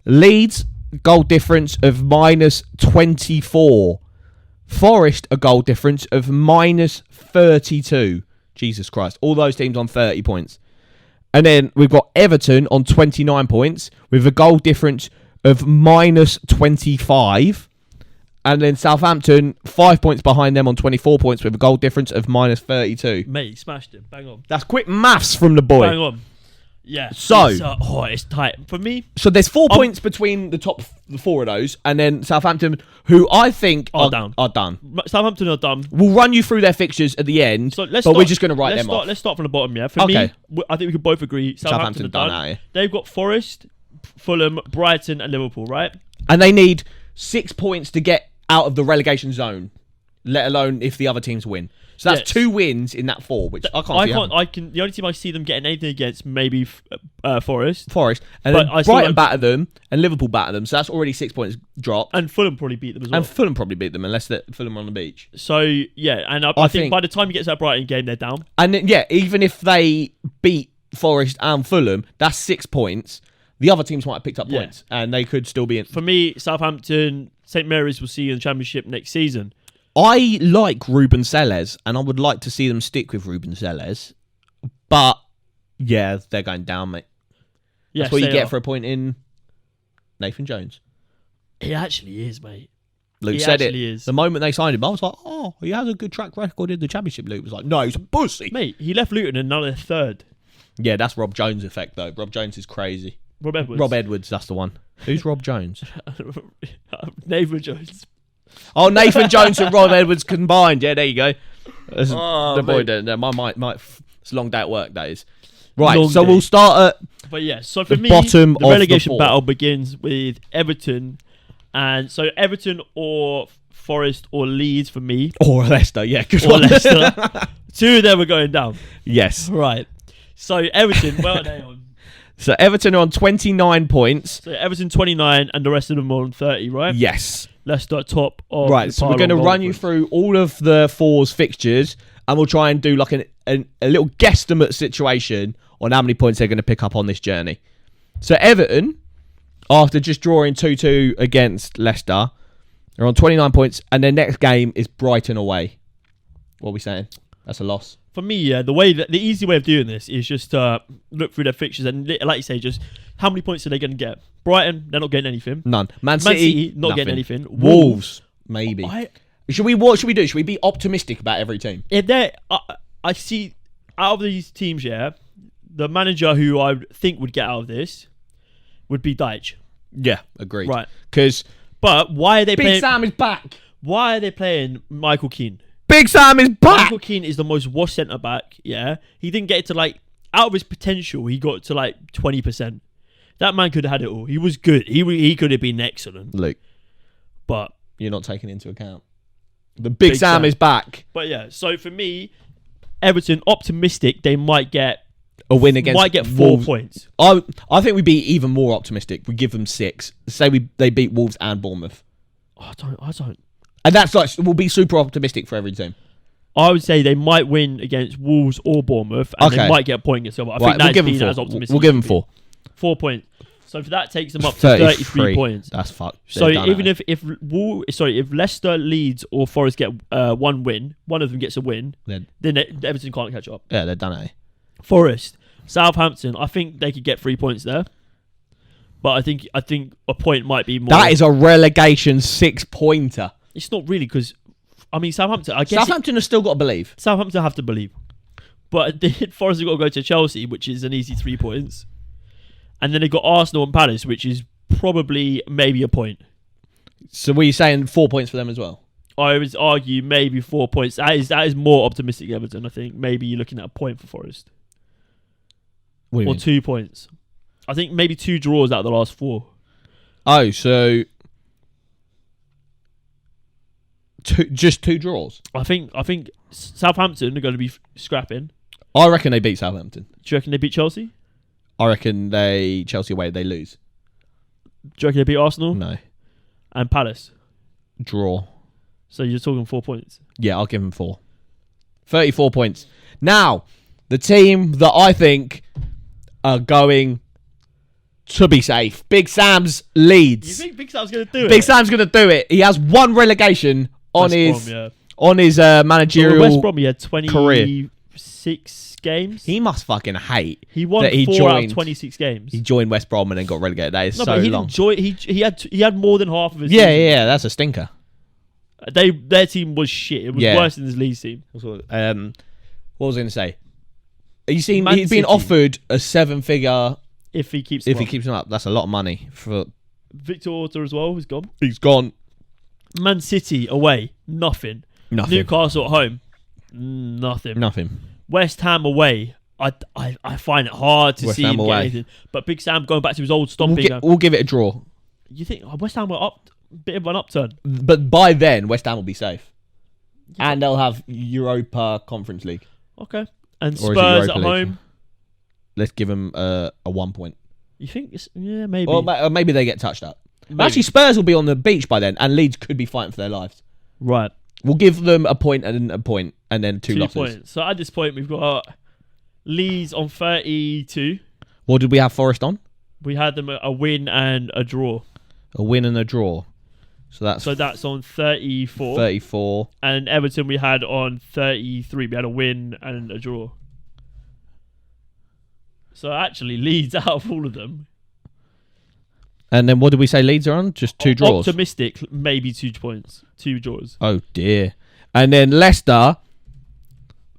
Leeds, goal difference of minus 24. Forest, a goal difference of minus 32. Jesus Christ. All those teams on 30 points. And then we've got Everton on 29 points with a goal difference of minus 25. And then Southampton, 5 points behind them on 24 points with a goal difference of minus 32. Mate, he smashed him. Bang on. That's quick maths from the boy. Bang on. Yeah. So, it's tight. For me... So there's 4 points between the 4 of those. And then Southampton, who I think are done. Southampton are done. We'll run you through their fixtures at the end. So we're just going to write them off. Let's start from the bottom, yeah? For me, I think we could both agree Southampton are done. Out here. They've got Forest, Fulham, Brighton and Liverpool, right? And they need 6 points to get out of the relegation zone, let alone if the other teams win. So that's 2 wins in that 4, which I can't. The only team I see them getting anything against maybe Forest. And then Brighton batter them and Liverpool batter them. So that's already 6 points dropped. And Fulham probably beat them as well. And Fulham probably beat them unless Fulham are on the beach. So yeah, and I think by the time he gets that Brighton game, they're down. And then, even if they beat Forest and Fulham, that's 6 points. The other teams might have picked up points, and they could still be in. For me, Southampton, St Mary's will see you in the Championship next season. I like Ruben Selles, and I would like to see them stick with Ruben Selles. But, yeah, they're going down, mate. That's what you get for appointing Nathan Jones. He actually is, mate. Luke said it. Is. The moment they signed him, I was like, oh, he has a good track record in the Championship. Luke was like, no, he's a pussy. Mate, he left Luton and now they're 3rd. Yeah, that's Rob Jones' effect, though. Rob Jones is crazy. Rob Edwards, that's the one. Who's Rob Jones? Nathan Jones. Oh, Nathan Jones and Rob Edwards combined. Yeah, there you go. The boy, it's a long day at work, that is. Right, we'll start at so for me, bottom the relegation battle begins with Everton. And so Everton or Forest or Leeds for me. Or Leicester, yeah. Good or Leicester. 2 of them are going down. Yes. Right. So Everton, where are they on? So Everton are on 29 points. So Everton 29 and the rest of them are on 30, right? Yes. Leicester top of Right, so we're going to run you through all of the Fours fixtures, and we'll try and do like a little guesstimate situation on how many points they're going to pick up on this journey. So Everton, after just drawing 2-2 against Leicester, they're on 29 points, and their next game is Brighton away. What are we saying? That's a loss. For me, the easy way of doing this is just look through their fixtures and, like you say, just how many points are they going to get? Brighton, they're not getting anything. None. Man City not nothing. getting anything. Wolves maybe. What should we do? Should we be optimistic about every team? If they, I see out of these teams, the manager who I think would get out of this would be Deitch. Yeah, agreed. Right. But why are they Big playing? Sam is back. Why are they playing Michael Keane? Big Sam is back. Michael Keane is the most washed centre back. Yeah, he didn't get it to out of his potential. He got to 20%. That man could have had it all. He was good. He could have been excellent. Luke, but you're not taking into account the Big Sam is back. But yeah, so for me, Everton optimistic they might get a win against might get 4 Wolves. points. I think we'd be even more optimistic. We give them 6. Say they beat Wolves and Bournemouth. I don't. And that's we'll be super optimistic for every team. I would say they might win against Wolves or Bournemouth, and they might get a point against them. I think that's being as optimistic. We'll give them 4. 4 points. So for that takes them up to 33 points. That's fucked. So even if Leicester, Leeds, or Forest get one win, one of them gets a win, then Everton can't catch up. Yeah, they're done. Forest, Southampton, I think they could get 3 points there. But I think a point might be more. That is a relegation 6-pointer. It's not really because, Southampton. I guess Southampton have still got to believe. Southampton have to believe, but Forest have got to go to Chelsea, which is an easy 3 points, and then they've got Arsenal and Palace, which is probably maybe a point. So were you saying 4 points for them as well? I would argue maybe 4 points. That is more optimistic Everton. I think maybe you're looking at a point for Forest, what do you mean? 2 points. I think maybe 2 draws out of the last 4. Oh, so just 2 draws. I think Southampton are going to be scrapping. I reckon they beat Southampton. Do you reckon they beat Chelsea? I reckon Chelsea away they lose. Do you reckon they beat Arsenal? No. And Palace? Draw. So you're talking 4 points? Yeah, I'll give them 4. 34 points. Now, the team that I think are going to be safe. Big Sam's Leeds. You think Big Sam's going to do it? Big Sam's going to do it. He has 1 relegation on his managerial West Brom, he had career. 26 games. He must fucking hate. He won 4 out of 26 games. He joined West Brom and then got relegated. That is so but he long. He had more than half of his Yeah, season. yeah, that's a stinker. Their team was shit. It was worse than his Leeds team. What was I going to say? You see, Man he's been City. offered a 7-figure If he keeps him up. That's a lot of money for Victor Orta as well. He's gone. He's gone. Man City away, nothing. Newcastle at home, nothing. West Ham away, I find it hard to see him get anything. But Big Sam going back to his old stomping. We'll give it a draw. You think West Ham were up, bit of an upturn? But by then, West Ham will be safe, and they'll have Europa Conference League. Okay, and Spurs at home. Let's give them a 1 point. You think? Maybe. Or maybe they get touched up. Actually, Spurs will be on the beach by then, and Leeds could be fighting for their lives. Right. We'll give them a point and then 2 losses. 2 points. So at this point, we've got Leeds on 32. What did we have Forest on? We had them a win and a draw. A win and a draw. So that's on 34. 34. And Everton we had on 33. We had a win and a draw. So actually, Leeds out of all of them. And then what did we say Leeds are on? Just 2 draws? Optimistic, maybe 2 points. 2 draws. Oh, dear. And then Leicester.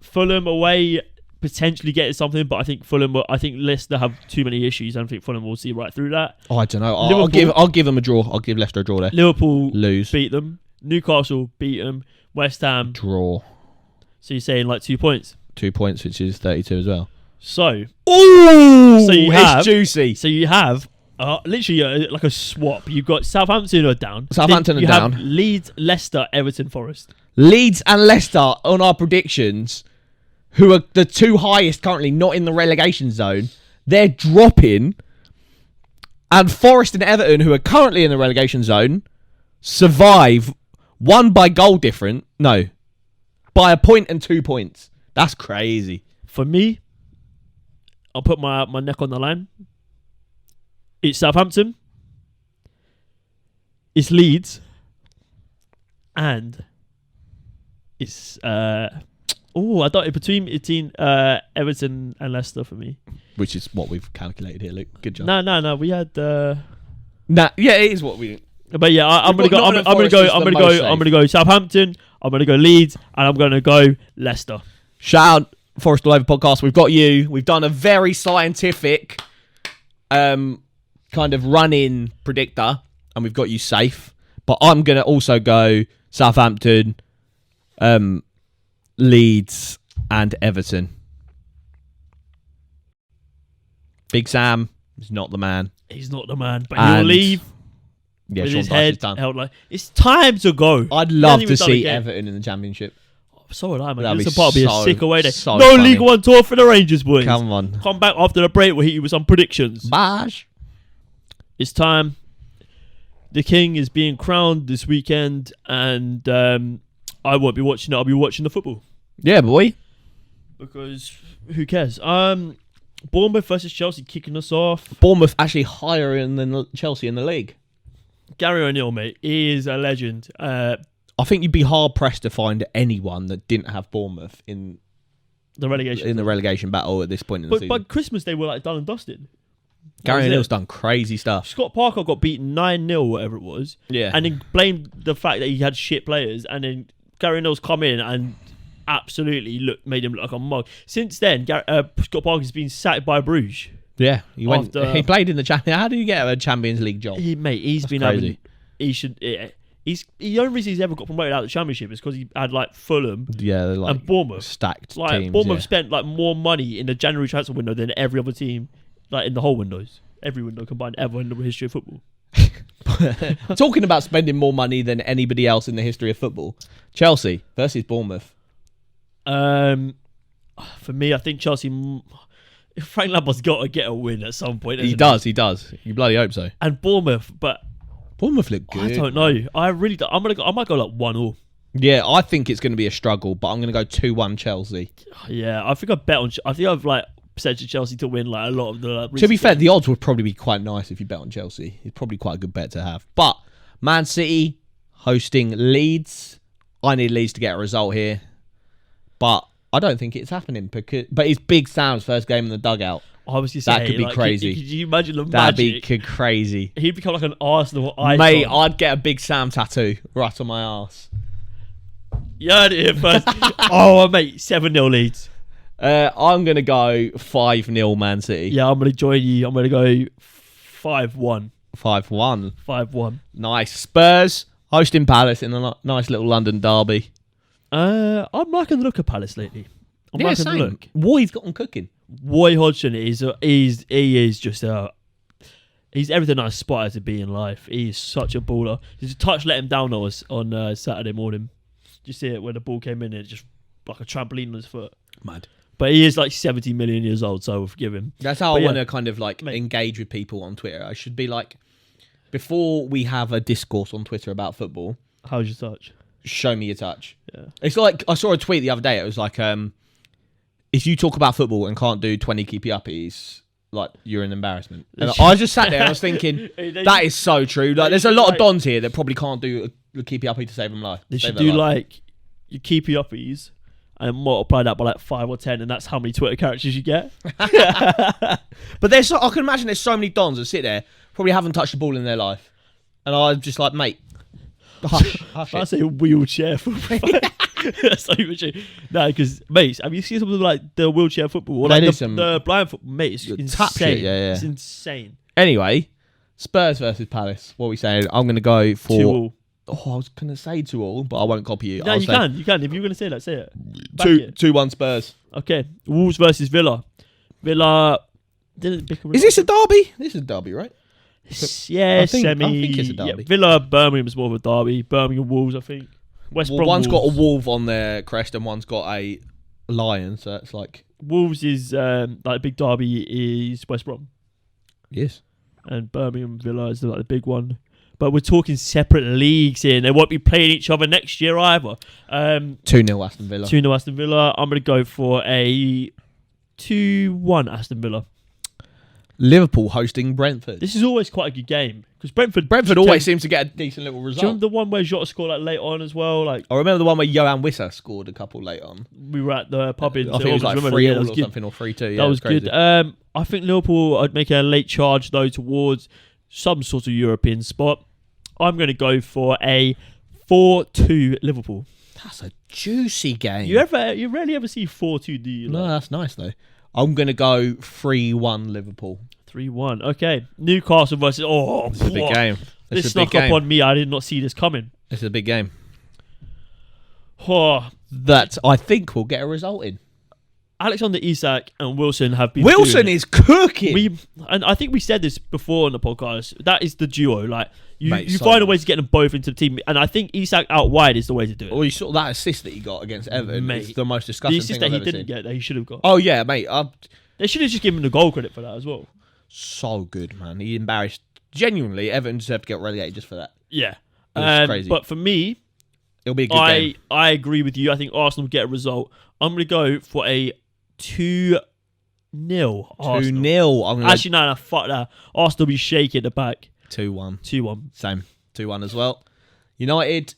Fulham away, potentially getting something, but I think Leicester have too many issues, and I think Fulham will see right through that. Oh, I don't know. I'll give them a draw. I'll give Leicester a draw there. Liverpool lose. Beat them. Newcastle beat them. West Ham. Draw. So you're saying 2 points? 2 points, which is 32 as well. So. Ooh! It's juicy. So you have... literally like a swap. You've got Southampton are down. Southampton are down. Have Leeds, Leicester, Everton, Forest. Leeds and Leicester on our predictions. who are the two highest currently, not in the relegation zone, they're dropping. And Forest and Everton, who are currently in the relegation zone, survive, one by goal different. No, by a point and 2 points. That's crazy. For me, I'll put my neck on the line. It's Southampton. It's Leeds. And it's I thought between Everton and Leicester for me. Which is what we've calculated here, Luke. Good job. No. We had. Yeah, it is what we. But yeah, I'm gonna go Southampton. I'm gonna go Leeds, and I'm gonna go Leicester. Shout out Forest All Over podcast. We've got you. We've done a very scientific, kind of run-in predictor, and we've got you safe. But I'm gonna also go Southampton, Leeds, and Everton. Big Sam is not the man. He's not the man, but he'll leave. Yeah, with Sean his Dyche head is done. held like it's time to go. I'd love to see Everton in the Championship. So would I, man. That'd This be will probably be a so- sick away day. so No funny. League One tour for the Rangers, boys. Come on. Come back after the break. We'll hit you with some predictions. Bash. It's time. The King is being crowned this weekend, and I won't be watching it. I'll be watching the football Yeah, boy. because who cares? Bournemouth versus Chelsea kicking us off. Bournemouth actually higher than Chelsea in the league. Gary O'Neill, mate, he is a legend. I think you'd be hard pressed to find anyone that didn't have Bournemouth in The relegation. the relegation battle at this point in the But season. by Christmas, they were like done and dusted. Gary O'Neill's done crazy stuff. Scott Parker got beaten 9-0, whatever it was. Yeah. And then blamed the fact that he had shit players. And then Gary O'Neill's come in and absolutely made him look like a mug. Since then, Scott Parker's been sacked by Bruges. Yeah, he went. After- He played in the Champions. How do you get a Champions League job? He's That's been crazy. having. He should. The only reason he's ever got promoted out of the Championship is because he had like Fulham Yeah, they're like and Bournemouth. stacked Like teams. Bournemouth yeah. spent like more money in the January transfer window than every other team, like in the whole windows, every window combined ever in the history of football. Talking about spending more money than anybody else in the history of football, Chelsea versus Bournemouth. For me, I think Chelsea. Frank Lampard's got to get a win at some point. He does. You bloody hope so. And Bournemouth, but Bournemouth look good. I don't know. I really don't. I might go like 1-1. Yeah, I think it's going to be a struggle, but I'm going to go 2-1 Chelsea. Yeah, I think I bet on. I think I've like said to Chelsea to win like a lot of the. To be fair, the odds would probably be quite nice if you bet on Chelsea. It's probably quite a good bet to have. But Man City hosting Leeds. I need Leeds to get a result here, but I don't think it's happening but it's Big Sam's first game in the dugout. I was just saying That could be crazy. Could you imagine the That'd magic? be crazy. He'd become like an Arsenal icon. Mate, I'd get a Big Sam tattoo right on my arse. You heard it here first. Oh, mate, 7-0 Leeds. I'm going to go 5-0 Man City. Yeah, I'm going to join you. I'm going to go 5-1. 5-1. 5-1. Nice. Spurs hosting Palace in a nice little London derby. I'm liking the look of Palace lately. I'm liking the look. Roy's got them cooking. Roy Hodgson is he's everything I aspire to be in life. He is such a baller. His touch let him down on Saturday morning. Did you see it when the ball came in and it just like a trampoline on his foot? Mad. But he is like 70 million years old, so we'll forgive him. That's how But I yeah. want to kind of like engage with people on Twitter. I should be like, before we have a discourse on Twitter about football, How's your touch? show me your touch. Yeah. It's like, I saw a tweet the other day. It was like, if you talk about football and can't do 20 keepy uppies, like you're an embarrassment. And I just sat there and I was thinking, that is so true. Like, there's a lot of dons here that probably can't do a keepy uppie to save them life. They should do like your keepy uppies and multiply that by like 5 or 10, and that's how many Twitter characters you get. But there's I can imagine there's so many dons that sit there, probably haven't touched the ball in their life. And I'm just like, mate, hush I it. say wheelchair football. That's not even true. No, because mates, have you seen something like the wheelchair football or That like is some- the blind football? Mate, it's tap insane. shit, yeah. It's insane. Anyway, Spurs versus Palace. What are we saying? I'm going to go for... 2-2. Oh, I was going to say 2-2, but I won't copy you. No, I'll you say can. You can. If you're going to say that, say it. Back it. 2-1 Spurs. Okay. Wolves versus Villa. Villa didn't pick a Is this a derby? This is a derby, right? Yeah, I think semi. it's a derby. Yeah, Villa, Birmingham's more of a derby. Birmingham Wolves, I think. West Brom One's got a Wolves. wolf on their crest and one's got a Lions, so it's like Wolves is like big derby is West Brom, yes. and Birmingham Villa is like the big one. But we're talking separate leagues here, and they won't be playing each other next year either. 2-0 Aston Villa. 2-0 Aston Villa. I'm going to go for a 2-1 Aston Villa. Liverpool hosting Brentford. This is always quite a good game because Brentford always seems to get a decent little Do you result. remember the one where Jota scored like late on as well? Like I remember the one where Johan Wissa scored a couple late on. we were at the pub in I think it was like 3-all or something, or 3-2. Yeah, that was crazy. good. I think Liverpool would make a late charge though towards some sort of European spot. I'm going to go for a 4-2 Liverpool. That's a juicy game. You rarely ever see 4-2, do you? No, that's nice though. I'm going to go 3-1 Liverpool. 3-1. Okay. Newcastle versus... Oh, It's a big game. This snuck up on me. I did not see this coming. It's a big game. Oh, That I think will get a result in. Alexander Isak and Wilson have been Wilson is cooking. And I think we said this before on the podcast. That is the duo. Like you Mate, so find a way nice. to get them both into the team. And I think Isak out wide is the way to do it. Or you saw that assist that he got against Everton. Mate, Is the most The disgusting assist thing that I've he ever didn't seen. get that he should have got. Oh yeah, mate. They should have just given him the goal credit for that as well. So good, man. He embarrassed. Genuinely, Everton deserve to get relegated just for that. Yeah. It was crazy. But for me, It'll be a good game. I agree with you. I think Arsenal will get a result. I'm going to go for a 2-0 Arsenal. 2-0. Actually, no, fuck that. Arsenal will be shaking at the back. 2-1. 2-1. Same. 2-1 as well. United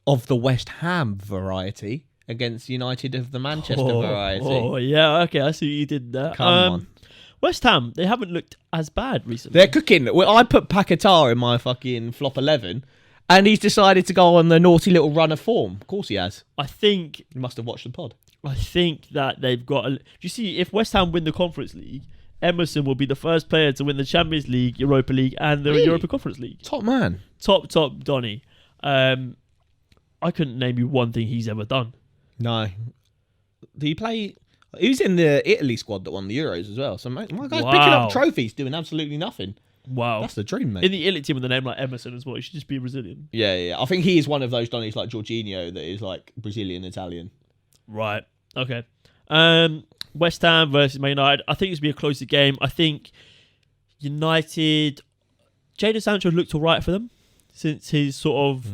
of the West Ham variety against United of the Manchester variety. Oh, yeah. Okay, I see what you did there. Come on. West Ham, they haven't looked as bad recently. They're cooking. Well, I put Paquetá in my fucking flop 11, and he's decided to go on the naughty little run of form. Of course he has. I think You must have watched the pod. that they've got... Do you see, if West Ham win the Conference League, Emerson will be the first player to win the Champions League, Europa League, and the Really? Europa Conference League. Top man. Top Donny. I couldn't name you one thing he's ever done. No. Do you play... He was in the Italy squad that won the Euros as well. So my guy's picking Wow. up trophies, doing absolutely nothing. Wow. That's the dream, mate. In the elite team with a name like Emerson as well, he should just be Brazilian. Yeah. I think he is one of those Donnies like Jorginho that is like Brazilian Italian. Right. Okay. West Ham versus Man United. I think it's going to be a closer game. I think United... Jadon Sancho looked all right for them since his sort of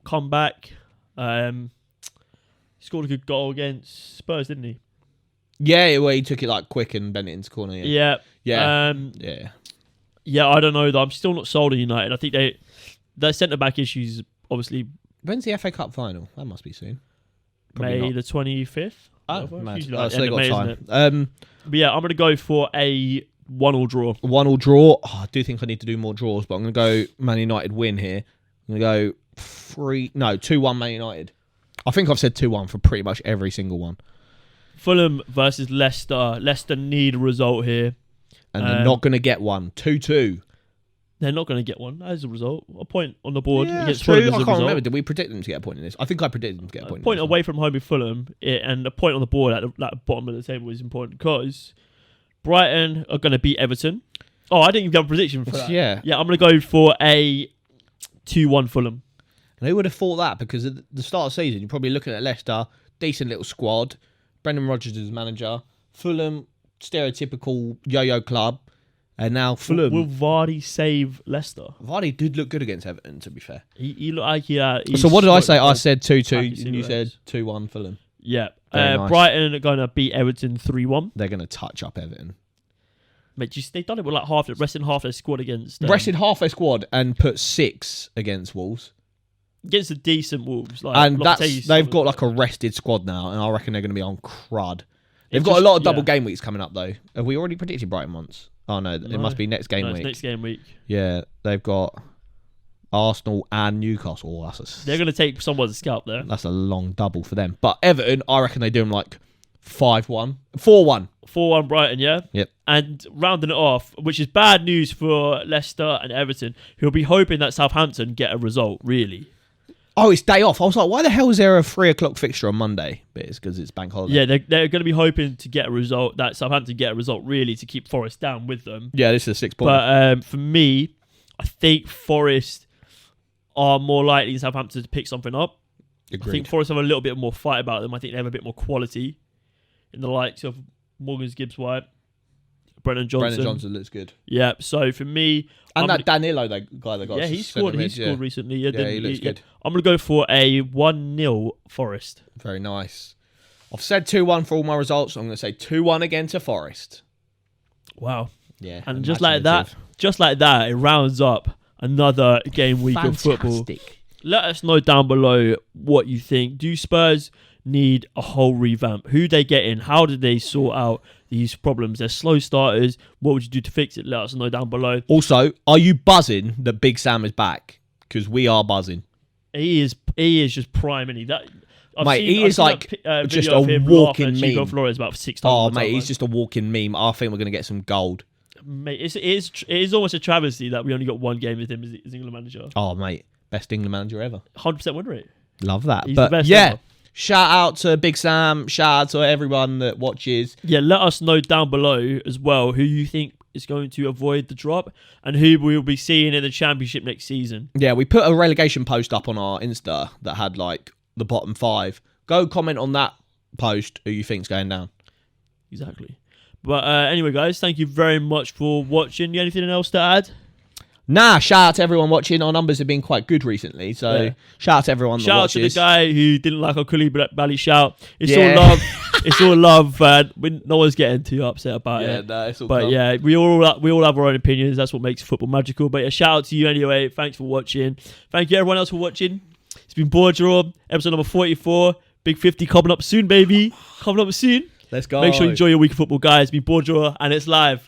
comeback. He scored a good goal against Spurs, didn't he? Yeah, where he took it like quick and bent it into corner. Yeah. Yeah. Yeah. Yeah, I don't know though. I'm still not sold on United. I think their centre back issues obviously When's the FA Cup final? That must be soon. Probably May not. the 25th. Oh, Whatever. mad. Usually Oh, like so they end of got May, time. isn't it? But yeah, I'm going to go for a 1-1 draw. 1-1 draw. Oh, I do think I need to do more draws, but I'm going to go Man United win here. I'm going to go 2-1 Man United. I think I've said 2-1 for pretty much every single one. Fulham versus Leicester. Leicester need a result here. And they're not going to get one. 2-2. They're not going to get one as a result. A point on the board Yeah, against that's true. Fulham as I a can't result. remember. Did we predict them to get a point in this? I think I predicted them to get a A point. point in this away from home with Fulham and a point on the board at the bottom of the table is important because Brighton are going to beat Everton. Oh, I didn't even have a prediction for that. Yeah. Yeah, I'm going to go for a 2-1 Fulham. And who would have thought that? Because at the start of the season, you're probably looking at Leicester, decent little squad. Brendan Rodgers is manager. Fulham, stereotypical yo-yo club. And now Fulham. Will Vardy save Leicester? Vardy did look good against Everton, to be fair. He looked like he So what did I say? I I said 2-2, Package and you cigarettes. said 2-1 Fulham. Yeah. Very nice. Brighton are going to beat Everton 3-1. They're going to touch up Everton. Mate, they've done it with like resting half their squad against... Rested half their squad and put 6 against Wolves. Against the decent Wolves. Like, And Lopetegui they've sort got of- like a rested squad now, and I reckon they're going to be on crud. They've It's got a just- lot of double yeah. game weeks coming up, though. Have we already predicted Brighton once? Oh, no, it must be next game No, it's week. next game week. Yeah, they've got Arsenal and Newcastle. Oh, They're going to take someone's scalp there. that's a long double for them. But Everton, I reckon they do them like 5-1. 4-1. 4-1 Brighton, yeah? Yep. And rounding it off, which is bad news for Leicester and Everton, who'll be hoping that Southampton get a result, really. Oh, it's day off. I was like, why the hell is there a 3 o'clock fixture on Monday? But it's because it's bank holiday. Yeah, they're going to be hoping to get a result, that Southampton get a result, really, to keep Forest down with them. Yeah, this is a 6 point. But for me, I think Forest are more likely than Southampton to pick something up. Agreed. I think Forest have a little bit more fight about them. I think they have a bit more quality. in the likes of Morgan Gibbs-White, Brennan Johnson. Brennan Johnson looks good. Yeah, so for me... And that Danilo, that guy that got... Yeah, he scored recently. Yeah, he looks good. I'm going to go for a 1-0 Forest. Very nice. I've said 2-1 for all my results. I'm going to say 2-1 again to Forest. Wow. Yeah. And just like that, it rounds up another game week of football. Let us know down below what you think. Do Spurs need a whole revamp? Who they get in? How did they sort out these problems? They're slow starters. What would you do to fix it? Let us know down below. Also, are you buzzing that Big Sam is back? Because we are buzzing. He is just prime, isn't he? He is like just a walking meme. Chico Flores about 6 times. Oh, mate, he's just a walking meme. I think we're going to get some gold. Mate, it is almost a travesty that we only got one game with him as England manager. Oh, mate, best England manager ever. 100% win rate. Love that. He's the best ever. Shout out to Big Sam. Shout out to everyone that watches. Yeah, let us know down below as well who you think is going to avoid the drop and who we'll be seeing in the Championship next season. Yeah, we put a relegation post up on our Insta that had like the bottom 5. Go comment on that post who you think's going down. Exactly. But anyway, guys, thank you very much for watching. Anything else to add? Nah, shout out to everyone watching. Our numbers have been quite good recently, so shout out to everyone that watches. Shout out to the guy who didn't like our Koulibaly shout. It's all love. It's all love. No one's getting too upset about it. No, it's all but calm. Yeah, we all have our own opinions. That's what makes football magical. But yeah, shout out to you anyway. Thanks for watching. Thank you everyone else for watching. It's been BoreDraw, episode number 44. Big 50 coming up soon, baby. Coming up soon. Let's go. Make sure you enjoy your week of football, guys. It's been BoreDraw, and it's live.